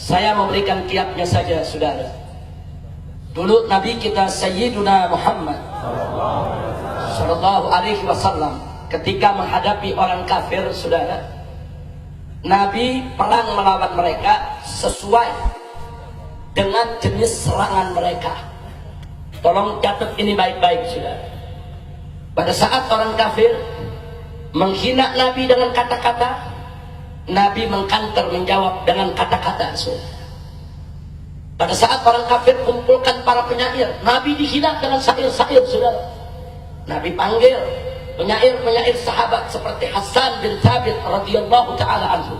Saya memberikan kiatnya saja, saudara. Dulu Nabi kita Sayyiduna Muhammad Sallallahu Alaihi Wasallam ketika menghadapi orang kafir, saudara, Nabi perang melawan mereka sesuai dengan jenis serangan mereka. Tolong catat ini baik-baik, saudara. Pada saat orang kafir menghina Nabi dengan kata-kata, Nabi mengkanter menjawab dengan kata-kata, saudara. Pada saat orang kafir kumpulkan para penyair, Nabi dihina dengan syair-syair, saudara. Nabi panggil penyair-penyair sahabat seperti Hasan bin Thabit radhiyallahu taala anhu.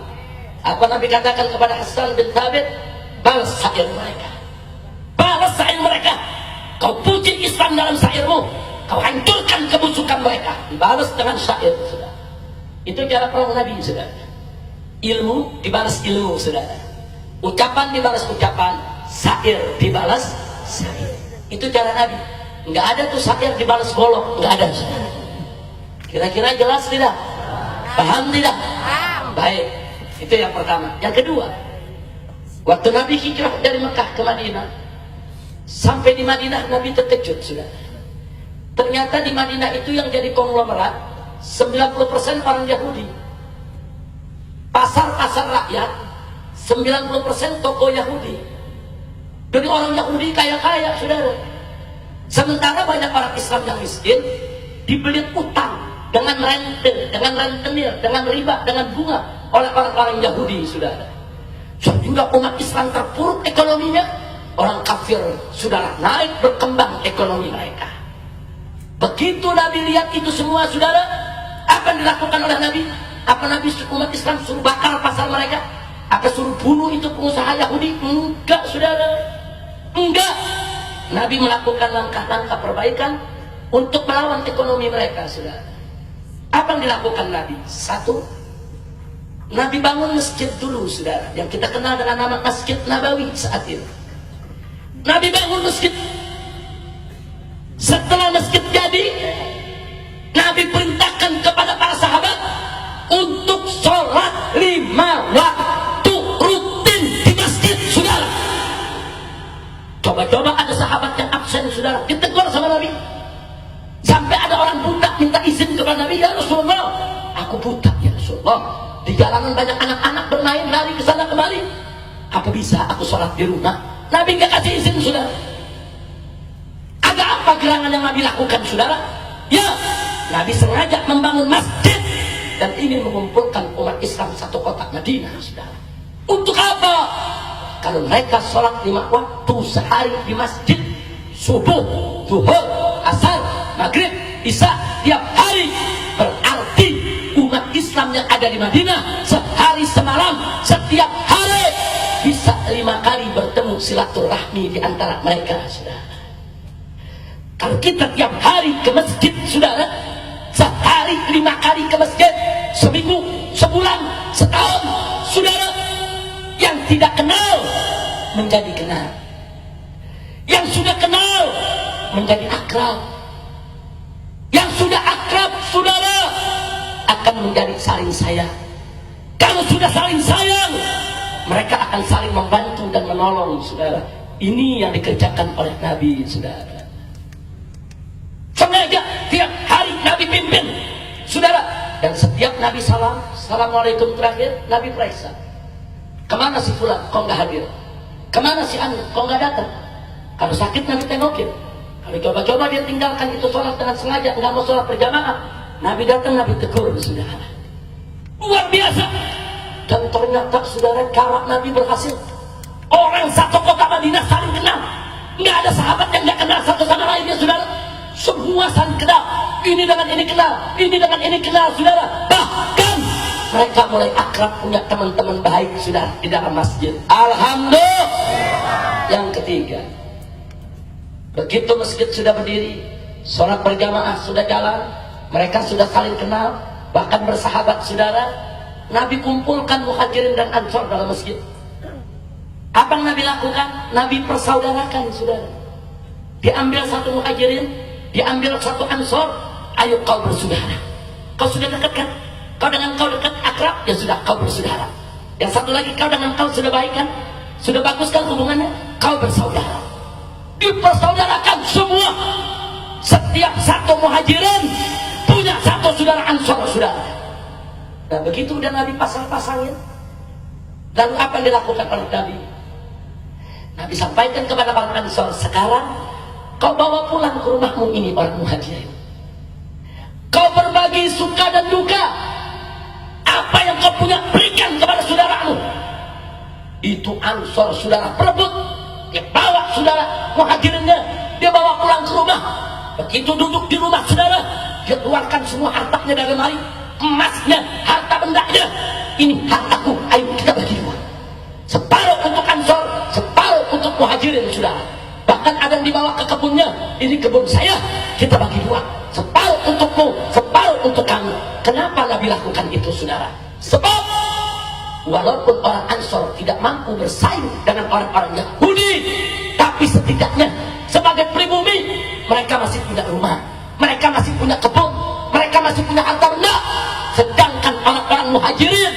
Apa Nabi katakan kepada Hasan bin Thabit? Balas syair mereka. Balas syair mereka. Kau puji Islam dalam syairmu, kau hancurkan kebusukan mereka. Dibalas dengan syair, saudara. Itu cara perang Nabi, saudara. Ilmu dibalas ilmu, saudara. Ucapan dibalas ucapan, syair dibalas syair. Itu cara Nabi. Nggak ada tuh syair dibalas golok, nggak ada, saudara. Kira-kira jelas tidak? Paham tidak? Baik, itu yang pertama. Yang kedua, waktu Nabi hijrah dari Mekah ke Madinah, sampai di Madinah Nabi terkejut, saudara. Ternyata di Madinah itu yang jadi konglomerat 90% orang Yahudi. Pasar-pasar rakyat 90% toko Yahudi. Jadi orang Yahudi kaya-kaya, saudara. Sementara banyak orang Islam yang miskin dibeli utang dengan rentenir, dengan riba, dengan bunga oleh orang-orang Yahudi, saudara. Sehingga umat Islam terpuruk ekonominya. Orang kafir, saudara, naik berkembang ekonomi mereka. Begitu Nabi lihat itu semua, saudara, apa yang dilakukan oleh Nabi? Apa Nabi umat Islam suruh bakar pasar mereka? Apa suruh bunuh itu pengusaha Yahudi? Enggak, saudara. Enggak. Nabi melakukan langkah-langkah perbaikan untuk melawan ekonomi mereka, saudara. Apa yang dilakukan Nabi? Satu, Nabi bangun masjid dulu, saudara, yang kita kenal dengan nama Masjid Nabawi saat ini. Nabi bangun masjid. Setelah masjid jadi, Nabi perintahkan kepada para sahabat untuk sholat 5 waktu rutin di masjid, saudara. Coba-coba ada sahabat yang absen, saudara, ditegur sama Nabi. Sampai ada orang buta minta izin kepada Nabi, ya Rasulullah, aku buta ya Rasulullah. Di jalanan banyak anak-anak bermain lari ke sana kemari. Apa bisa aku sholat di rumah? Nabi nggak kasih izin, saudara. Ada apa gerangan yang Nabi lakukan, saudara? Ya, Nabi sengaja membangun masjid dan ingin mengumpulkan umat Islam satu kota Madinah, saudara. Untuk apa? Kalau mereka sholat 5 waktu sehari di masjid, subuh, zuhur, asar, maghrib, isya, tiap hari, berarti umat Islam yang ada di Madinah sehari semalam, setiap hari bisa 5 kali bertemu silaturahmi di antara mereka, saudara. Kalau kita tiap hari ke masjid, saudara, sehari 5 kali ke masjid, seminggu, sebulan, setahun, saudara, yang tidak kenal menjadi kenal, yang sudah kenal menjadi akrab, yang sudah akrab, saudara, akan menjadi saling sayang. Kalau sudah saling sayang, mereka akan saling membantu dan menolong, saudara. Ini yang dikerjakan oleh Nabi, saudara. Sengaja tiap hari Nabi pimpin, saudara. Dan setiap Nabi salam, assalamualaikum terakhir, Nabi periksa. Kemana si fulan? Kok nggak hadir? Kemana si anu? Kok nggak datang? Kalau sakit Nabi tengokin. Kalau coba-coba dia tinggalkan itu sholat dengan sengaja, nggak mau sholat berjamaah, Nabi datang, Nabi tegur, saudara. Luar biasa. Dan ternyata, saudara, cara Nabi berhasil. Orang satu kota Madinah saling kenal. Nggak ada sahabat yang nggak kenal satu sama lainnya, saudara. Semua saling kenal. Ini dengan ini kenal, ini dengan ini kenal, saudara. Bahkan mereka mulai akrab, punya teman-teman baik, saudara, di dalam masjid. Alhamdulillah. Yang ketiga, begitu masjid sudah berdiri, sholat berjamaah sudah jalan, mereka sudah saling kenal, bahkan bersahabat, saudara. Nabi kumpulkan muhajirin dan ansor dalam masjid. Apa yang Nabi lakukan? Nabi persaudarakan, saudara. Diambil satu muhajirin, diambil satu ansor, ayo kau bersaudara. Kau sudah dekat kan? Kau dengan kau dekat akrab, ya sudah kau bersaudara. Yang satu lagi, kau dengan kau sudah baik kan? Sudah bagus kan hubungannya? Kau bersaudara, dipersaudarakan semua. Setiap satu muhajirin punya satu saudara ansor, saudara. Nah begitu udah Nabi pasang-pasangin. Lalu apa yang dilakukan oleh Nabi? Nabi sampaikan kepada para ansor, sekarang kau bawa pulang ke rumahmu ini orang muhajirin. Kau berbagi suka dan duka. Apa yang kau punya berikan kepada saudaramu. Itu ansor saudara perebut. Dia bawa saudara muhajirinnya, dia bawa pulang ke rumah. Begitu duduk di rumah saudara, dia keluarkan semua hartanya dari lemari, emasnya, harta bendanya. Ini hartaku, ayo kita bagi dua. Separuh untuk ansor, separuh untuk muhajirin saudara. Bahkan ada yang dibawa ke kebunnya, ini kebun saya, kita bagi dua. Separuh untukmu, separuh untuk kamu. Kenapa Nabi lakukan itu saudara? Sebab walaupun orang ansor tidak mampu bersaing dengan orang-orang Yahudi, tapi setidaknya sebagai pribumi mereka masih punya rumah, mereka masih punya kebun, mereka masih punya harta benda. Sedangkan orang-orang muhajirin,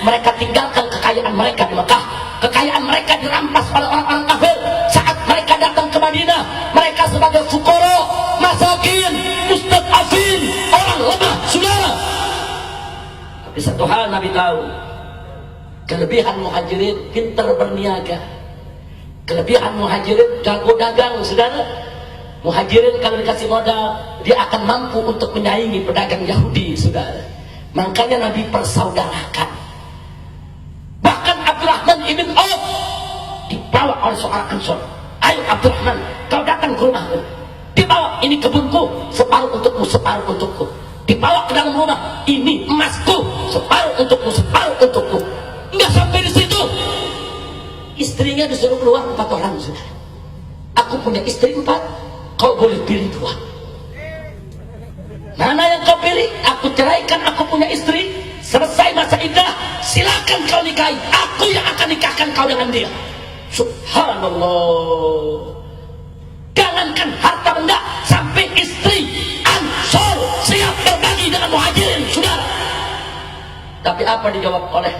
mereka tinggalkan kekayaan mereka di Mekah, kekayaan mereka dirampas oleh orang-orang kafir. Saat mereka datang ke Madinah, mereka sebagai fukara, masakin, mustad'afin, orang lemah saudara. Tapi satu hal Nabi tahu, kelebihan muhajirin pintar berniaga, kelebihan muhajirin jago dagang saudara. Muhajirin kalau dikasih modal, dia akan mampu untuk menyaingi pedagang Yahudi saudara. Makanya Nabi persaudarakan. Bahkan Abdurrahman ibn Auf dibawa oleh seorang ansor. Ayo Abdurrahman, kau datang ke rumahku. Dibawa, ini kebunku, separuh untukmu, separuh untukku. Dibawa ke dalam rumah, ini emasku, separuh untukmu, separuh untukku. Enggak sampai di situ, istrinya disuruh keluar 4 orang saudara. Aku punya istri 4, kau boleh pilih 2. Mana yang kau pilih? Aku ceraikan, aku punya istri. Selesai masa iddah, silakan kau nikahi. Aku yang akan nikahkan kau dengan dia. Subhanallah. Jangankan harta benda, sampai istri ansor siap berbagi dengan muhajirin saudara. Tapi apa dijawab oleh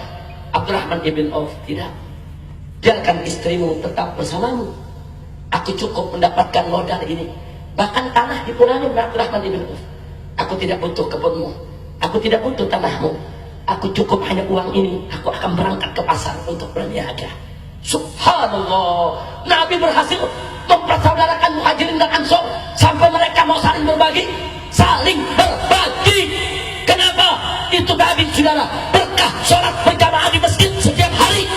Abdurrahman ibn Auf? Tidak. Biarkan istrimu tetap bersamamu. Aku cukup mendapatkan modal ini. Bahkan tanah dipulangi oleh Abdurrahman ibn Auf. Aku tidak butuh kebunmu, aku tidak butuh tanahmu. Aku cukup hanya uang ini. Aku akan berangkat ke pasar untuk berniaga. Subhanallah. Nabi berhasil mempersaudarakan muhajirin dan ansor sampai mereka mau saling berbagi. Saling berbagi. Kenapa? Itu Nabi saudara. Berkah sholat berjamaah di masjid setiap hari.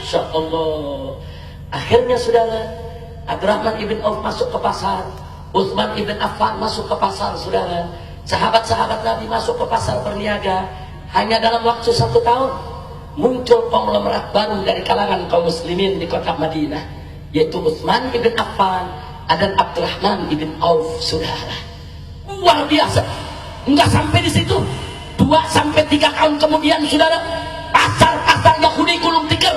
Insya Allah. Akhirnya saudara, Abdurrahman ibn Auf masuk ke pasar, Utsman ibn Affan masuk ke pasar saudara. Sahabat-sahabat Nabi masuk ke pasar berniaga. Hanya dalam waktu 1 tahun muncul konglomerat baru dari kalangan kaum muslimin di kota Madinah, yaitu Utsman ibn Affan dan Abdurrahman ibn Auf saudara. Luar biasa. Enggak sampai di situ, 2 sampai 3 tahun kemudian saudara, pasar-pasar Yahudi gulung tikar,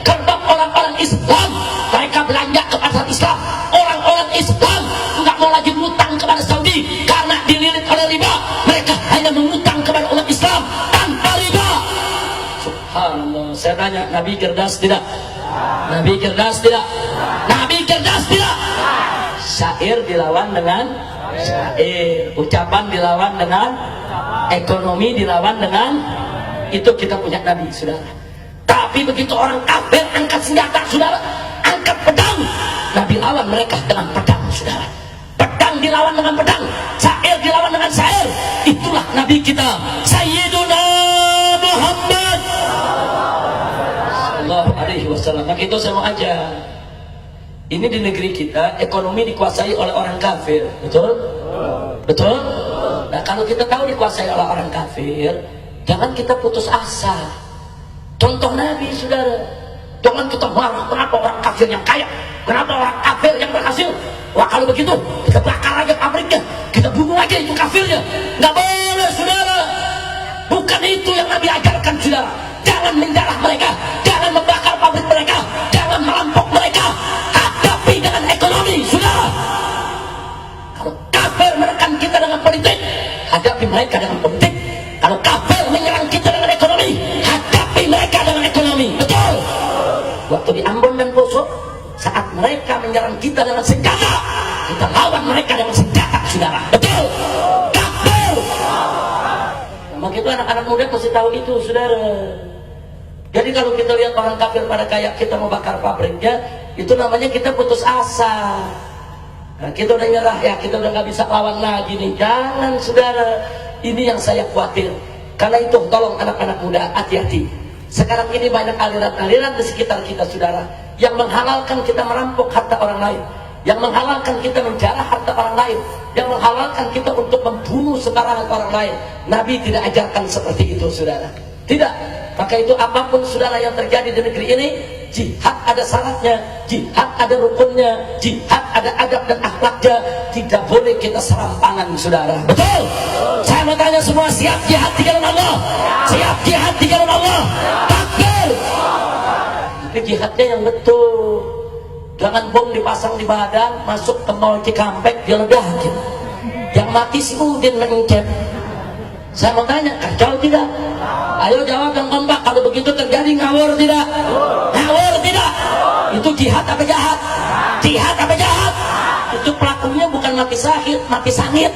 gerbang orang-orang Islam, mereka belanja ke pasar Islam. Orang-orang Islam enggak mau lagi mengutang kepada Saudi karena dililit oleh riba. Mereka hanya mengutang kepada umat Islam tanpa riba. Subhanallah. Saya tanya, Nabi cerdas tidak? Nabi cerdas tidak? Nabi cerdas tidak? Syair dilawan dengan syair, ucapan dilawan dengan ekonomi, dilawan dengan itu. Kita punya Nabi saudara. Tapi begitu orang kafir angkat senjata saudara, angkat pedang, Nabi lawan mereka dengan pedang saudara. Pedang dilawan dengan pedang, syair dilawan dengan syair. Itulah Nabi kita Sayyiduna Muhammad sallallahu alaihi wasallam. Maka itu saya mau ajar, ini di negeri kita ekonomi dikuasai oleh orang kafir, betul? Betul? Nah kalau kita tahu dikuasai oleh orang kafir, jangan kita putus asa. Contoh Nabi saudara. Jangan kita marah, kenapa orang kafir yang kaya, kenapa orang kafir yang berhasil. Wah kalau begitu kita bakar aja pabriknya, kita bunuh aja itu kafirnya. Nggak boleh saudara. Bukan itu yang Nabi ajarkan saudara. Jangan menjarah mereka, jangan membakar pabrik mereka, jangan merampok mereka. Hadapi dengan ekonomi saudara. Kalau kafir menekan kita dengan politik, hadapi mereka dengan politik. Kalau kafir menyerang kita dengan ekonomi, hadapi mereka dengan ekonomi. Betul? waktu di Ambon dan Poso, saat mereka menyerang kita dengan senjata, kita lawan mereka dengan senjata, saudara. Betul? Kafir. Maka itu anak-anak muda mesti tahu itu, saudara. Jadi kalau kita lihat orang kafir pada kayak kita mau bakar pabriknya, itu namanya kita putus asa. Nah, kita udah nyerah ya, kita udah nggak bisa lawan lagi nih. Jangan, saudara. Ini yang saya khawatir. Karena itu tolong anak-anak muda hati-hati. Sekarang ini banyak aliran-aliran di sekitar kita, saudara, yang menghalalkan kita merampok harta orang lain, yang menghalalkan kita menjarah harta orang lain, yang menghalalkan kita untuk membunuh sembarangan orang lain. Nabi tidak ajarkan seperti itu, saudara. Tidak. Maka itu apapun, saudara, yang terjadi di negeri ini, jihad ada syaratnya, jihad ada rukunnya, jihad ada adab dan akhlaknya. Tidak boleh kita serampangan, saudara. Betul? Saya mau tanya semua, siap jihad di jalan Allah? Siap jihad di jalan Allah? Takbir! Tapi jihadnya yang betul. Jangan bom dipasang di badan, masuk ke mall Cikampek, dia ledakin. Yang mati si Udin mencet. Saya mau tanya, kacau tidak? Ayo jawab yang kompak. Kalau begitu terjadi, ngawur tidak? Ngawur tidak? Itu jihad apa jahat? Jihad apa jahat? Itu pelakunya bukan mati sahid, mati sangit.